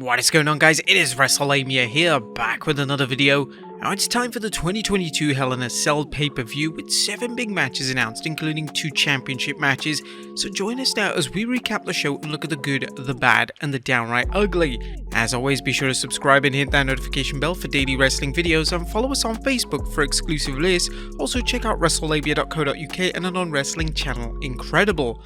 What is going on, guys? It is Wrestlelamia here, back with another video. Now it's time for the 2022 Hell in a Cell pay-per-view with 7 big matches announced, including 2 championship matches. So join us now as we recap the show and look at the good, the bad, and the downright ugly. As always, be sure to subscribe and hit that notification bell for daily wrestling videos, and follow us on Facebook for exclusive lists. Also check out Wrestlelamia.co.uk and our non-wrestling channel, Incredible.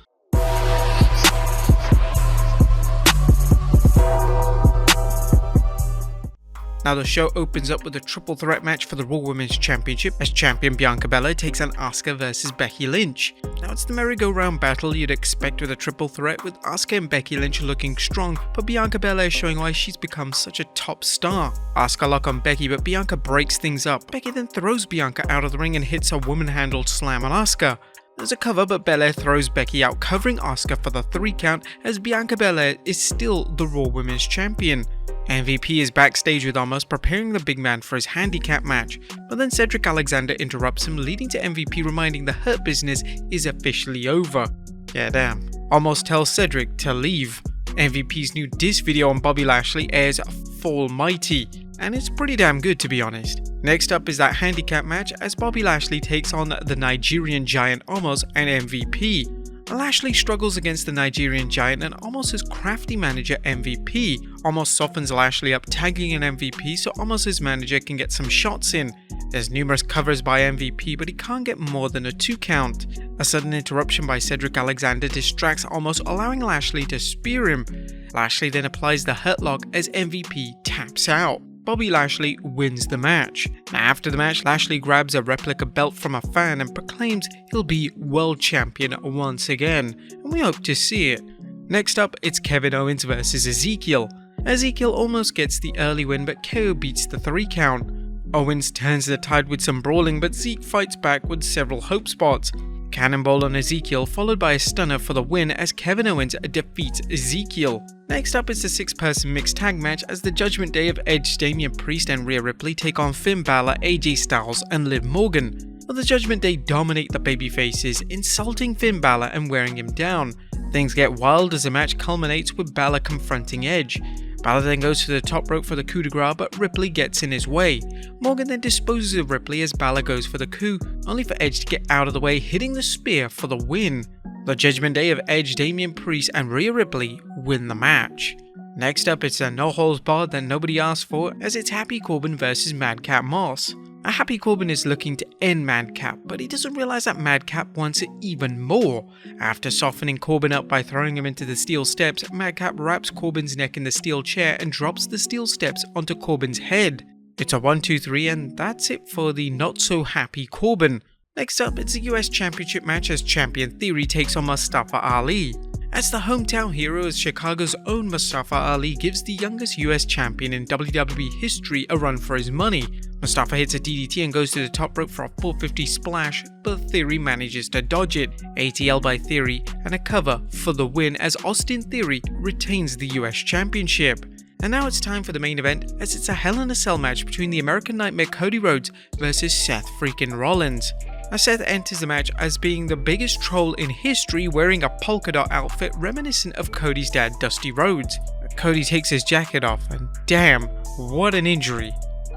Now the show opens up with a triple threat match for the Raw Women's Championship as champion Bianca Belair takes on Asuka versus Becky Lynch. Now it's the merry-go-round battle you'd expect with a triple threat, with Asuka and Becky Lynch looking strong, but Bianca Belair showing why she's become such a top star. Asuka lock on Becky, but Bianca breaks things up. Becky then throws Bianca out of the ring and hits a woman-handled slam on Asuka. There's a cover, but Belair throws Becky out, covering Asuka for the 3 count as Bianca Belair is still the Raw Women's Champion. MVP is backstage with Omos preparing the big man for his handicap match, but then Cedric Alexander interrupts him, leading to MVP reminding the Hurt Business is officially over. Yeah, damn. Omos tells Cedric to leave. MVP's new diss video on Bobby Lashley airs Fall Mighty, and it's pretty damn good, to be honest. Next up is that handicap match as Bobby Lashley takes on the Nigerian Giant Omos and MVP. Lashley struggles against the Nigerian Giant and Omos' crafty manager MVP. Omos softens Lashley up, tagging an MVP so Omos' manager can get some shots in. There's numerous covers by MVP, but he can't get more than a 2 count. A sudden interruption by Cedric Alexander distracts Omos, allowing Lashley to spear him. Lashley then applies the Hurt Lock as MVP taps out. Bobby Lashley wins the match. After the match, Lashley grabs a replica belt from a fan and proclaims he'll be world champion once again, and we hope to see it. Next up, it's Kevin Owens versus Ezekiel. Ezekiel almost gets the early win, but KO beats the 3 count. Owens turns the tide with some brawling, but Zeke fights back with several hope spots. Cannonball on Ezekiel, followed by a stunner for the win as Kevin Owens defeats Ezekiel. Next up is the 6-person mixed tag match as the Judgment Day of Edge, Damian Priest and Rhea Ripley take on Finn Balor, AJ Styles and Liv Morgan. But the Judgment Day dominate the babyfaces, insulting Finn Balor and wearing him down. Things get wild as the match culminates with Balor confronting Edge. Balor then goes to the top rope for the coup de grace, but Ripley gets in his way. Morgan then disposes of Ripley as Balor goes for the coup, only for Edge to get out of the way, hitting the spear for the win. The Judgment Day of Edge, Damian Priest and Rhea Ripley win the match. Next up, it's a no-holds-barred that nobody asked for, as it's Happy Corbin versus Madcap Moss. Happy Corbin is looking to end Madcap, but he doesn't realize that Madcap wants it even more. After softening Corbin up by throwing him into the steel steps, Madcap wraps Corbin's neck in the steel chair and drops the steel steps onto Corbin's head. It's a 1-2-3, and that's it for the not-so-happy Corbin. Next up, it's a US Championship match as Champion Theory takes on Mustafa Ali. As the hometown hero, as Chicago's own Mustafa Ali gives the youngest US champion in WWE history a run for his money. Mustafa hits a DDT and goes to the top rope for a 450 splash, but Theory manages to dodge it. ATL by Theory and a cover for the win as Austin Theory retains the US Championship. And now it's time for the main event, as it's a Hell in a Cell match between the American Nightmare Cody Rhodes versus Seth freaking Rollins. Now Seth enters the match as being the biggest troll in history, wearing a polka dot outfit reminiscent of Cody's dad Dusty Rhodes. Cody takes his jacket off and damn, what an injury.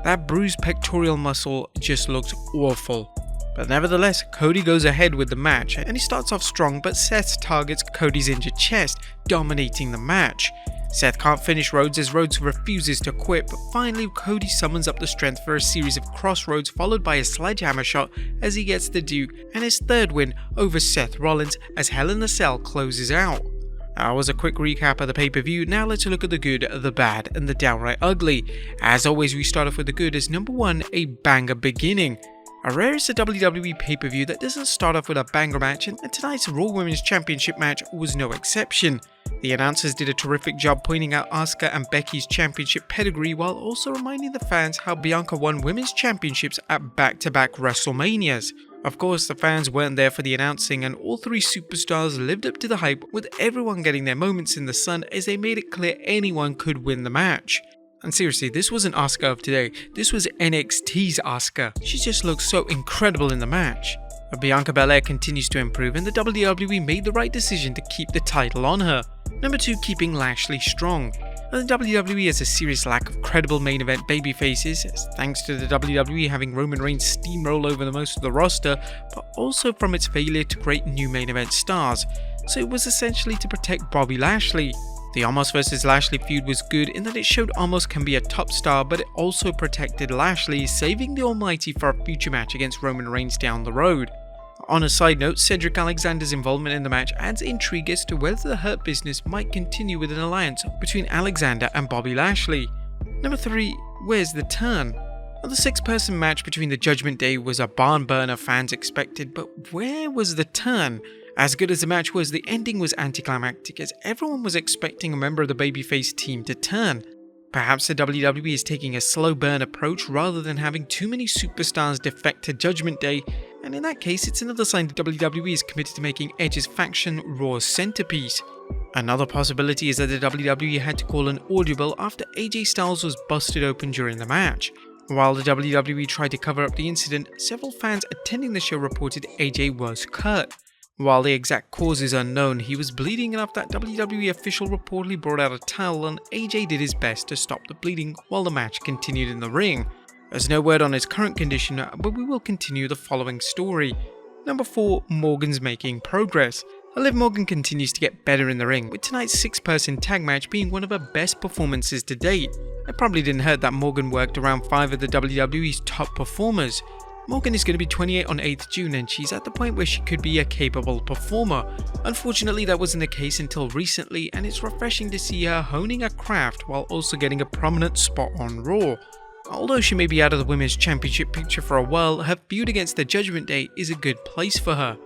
That bruised pectoral muscle just looks awful. But nevertheless, Cody goes ahead with the match and he starts off strong, but Seth targets Cody's injured chest, dominating the match. Seth can't finish Rhodes as Rhodes refuses to quit, but finally Cody summons up the strength for a series of crossroads followed by a sledgehammer shot as he gets the Duke and his 3rd win over Seth Rollins as Hell in a Cell closes out. That was a quick recap of the pay-per-view. Now let's look at the good, the bad and the downright ugly. As always, we start off with the good as number 1, a banger beginning. A rare is a WWE pay-per-view that doesn't start off with a banger match, and tonight's Raw Women's Championship match was no exception. The announcers did a terrific job pointing out Asuka and Becky's championship pedigree while also reminding the fans how Bianca won women's championships at back-to-back WrestleManias. Of course, the fans weren't there for the announcing, and all 3 superstars lived up to the hype, with everyone getting their moments in the sun as they made it clear anyone could win the match. And seriously, this wasn't Asuka of today, this was NXT's Asuka. She just looked so incredible in the match. But Bianca Belair continues to improve, and the WWE made the right decision to keep the title on her. Number 2, keeping Lashley strong. The WWE has a serious lack of credible main event babyfaces, thanks to the WWE having Roman Reigns steamroll over the most of the roster, but also from its failure to create new main event stars, so it was essentially to protect Bobby Lashley. The Omos vs Lashley feud was good in that it showed Omos can be a top star, but it also protected Lashley, saving the Almighty for a future match against Roman Reigns down the road. On a side note, Cedric Alexander's involvement in the match adds intrigue as to whether the Hurt Business might continue with an alliance between Alexander and Bobby Lashley. Number 3, where's the turn? Well, the 6-person match between the Judgment Day was a barn burner fans expected, but where was the turn? As good as the match was, the ending was anticlimactic as everyone was expecting a member of the babyface team to turn. Perhaps the WWE is taking a slow burn approach rather than having too many superstars defect to Judgment Day, and in that case it's another sign that WWE is committed to making Edge's faction Raw's centerpiece. Another possibility is that the WWE had to call an audible after AJ Styles was busted open during the match. While the WWE tried to cover up the incident, several fans attending the show reported AJ was cut. While the exact cause is unknown, he was bleeding enough that WWE official reportedly brought out a towel and AJ did his best to stop the bleeding while the match continued in the ring. There's no word on his current condition, but we will continue the following story. Number 4, Morgan's making progress. Liv Morgan continues to get better in the ring, with tonight's 6-person tag match being one of her best performances to date. It probably didn't hurt that Morgan worked around 5 of the WWE's top performers. Morgan is going to be 28 on 8th June and she's at the point where she could be a capable performer. Unfortunately, that wasn't the case until recently, and it's refreshing to see her honing her craft while also getting a prominent spot on Raw. Although she may be out of the Women's Championship picture for a while, her feud against the Judgment Day is a good place for her.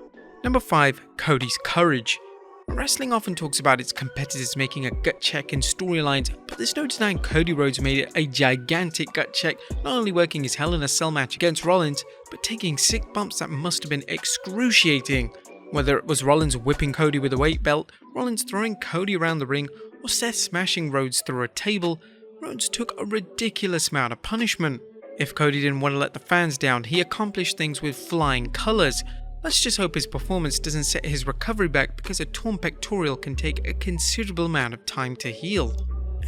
Number 5, Cody's courage. Wrestling often talks about its competitors making a gut check in storylines, but there's no denying Cody Rhodes made it a gigantic gut check, not only working his Hell in a Cell match against Rollins, but taking sick bumps that must have been excruciating. Whether it was Rollins whipping Cody with a weight belt, Rollins throwing Cody around the ring, or Seth smashing Rhodes through a table, Rhodes took a ridiculous amount of punishment. If Cody didn't want to let the fans down, he accomplished things with flying colours. Let's just hope his performance doesn't set his recovery back, because a torn pectoral can take a considerable amount of time to heal.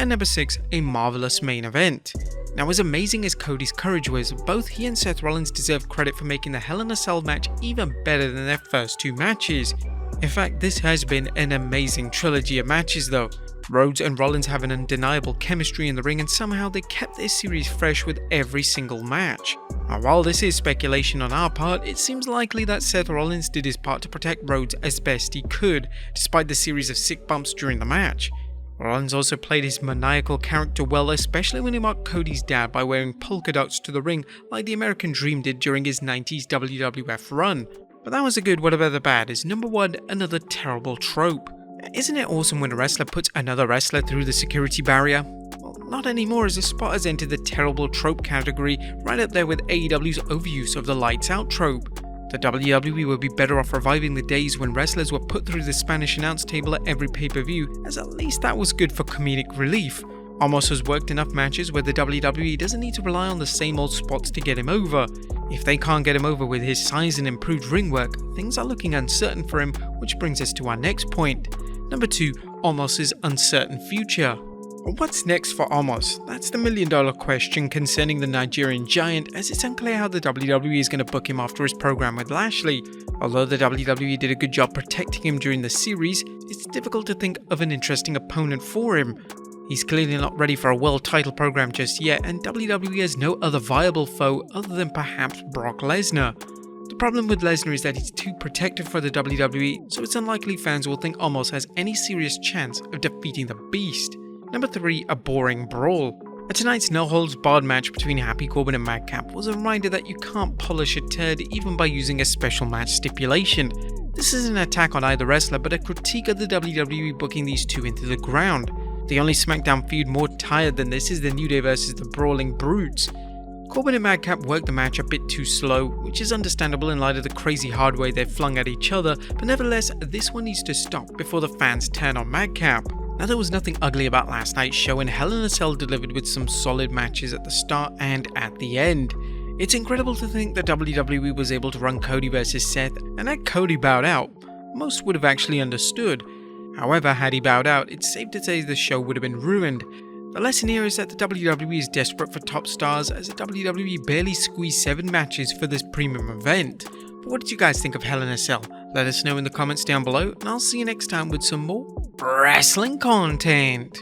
And number 6, a marvelous main event. Now, as amazing as Cody's courage was, both he and Seth Rollins deserve credit for making the Hell in a Cell match even better than their first 2 matches. In fact, this has been an amazing trilogy of matches though. Rhodes and Rollins have an undeniable chemistry in the ring, and somehow they kept their series fresh with every single match. Now, while this is speculation on our part, it seems likely that Seth Rollins did his part to protect Rhodes as best he could, despite the series of sick bumps during the match. Rollins also played his maniacal character well, especially when he mocked Cody's dad by wearing polka dots to the ring like the American Dream did during his 90s WWF run. But that was a good whatever the bad is. Number 1, another terrible trope. Isn't it awesome when a wrestler puts another wrestler through the security barrier? Well, not anymore, as the spot has entered the terrible trope category, right up there with AEW's overuse of the lights out trope. The WWE would be better off reviving the days when wrestlers were put through the Spanish announce table at every pay-per-view, as at least that was good for comedic relief. Omos has worked enough matches where the WWE doesn't need to rely on the same old spots to get him over. If they can't get him over with his size and improved ring work, things are looking uncertain for him, which brings us to our next point. Number 2, Omos' uncertain future. What's next for Omos? That's the million-dollar question concerning the Nigerian giant, as it's unclear how the WWE is going to book him after his program with Lashley. Although the WWE did a good job protecting him during the series, it's difficult to think of an interesting opponent for him. He's clearly not ready for a world title program just yet, and WWE has no other viable foe other than perhaps Brock Lesnar. The problem with Lesnar is that he's too protective for the WWE, so it's unlikely fans will think Omos has any serious chance of defeating the Beast. Number 3, a boring brawl. Tonight's no-holds-barred match between Happy Corbin and Madcap was a reminder that you can't polish a turd even by using a special match stipulation. This isn't an attack on either wrestler, but a critique of the WWE booking these two into the ground. The only SmackDown feud more tired than this is the New Day versus the Brawling Brutes. Corbin and Madcap worked the match a bit too slow, which is understandable in light of the crazy hard way they've flung at each other, but nevertheless, this one needs to stop before the fans turn on Madcap. Now, there was nothing ugly about last night's show, and Hell in a Cell delivered with some solid matches at the start and at the end. It's incredible to think that WWE was able to run Cody vs Seth, and had Cody bowed out, most would have actually understood. However, had he bowed out, it's safe to say the show would have been ruined. The lesson here is that the WWE is desperate for top stars, as the WWE barely squeezed 7 matches for this premium event. But what did you guys think of Hell in a Cell? Let us know in the comments down below, and I'll see you next time with some more wrestling content.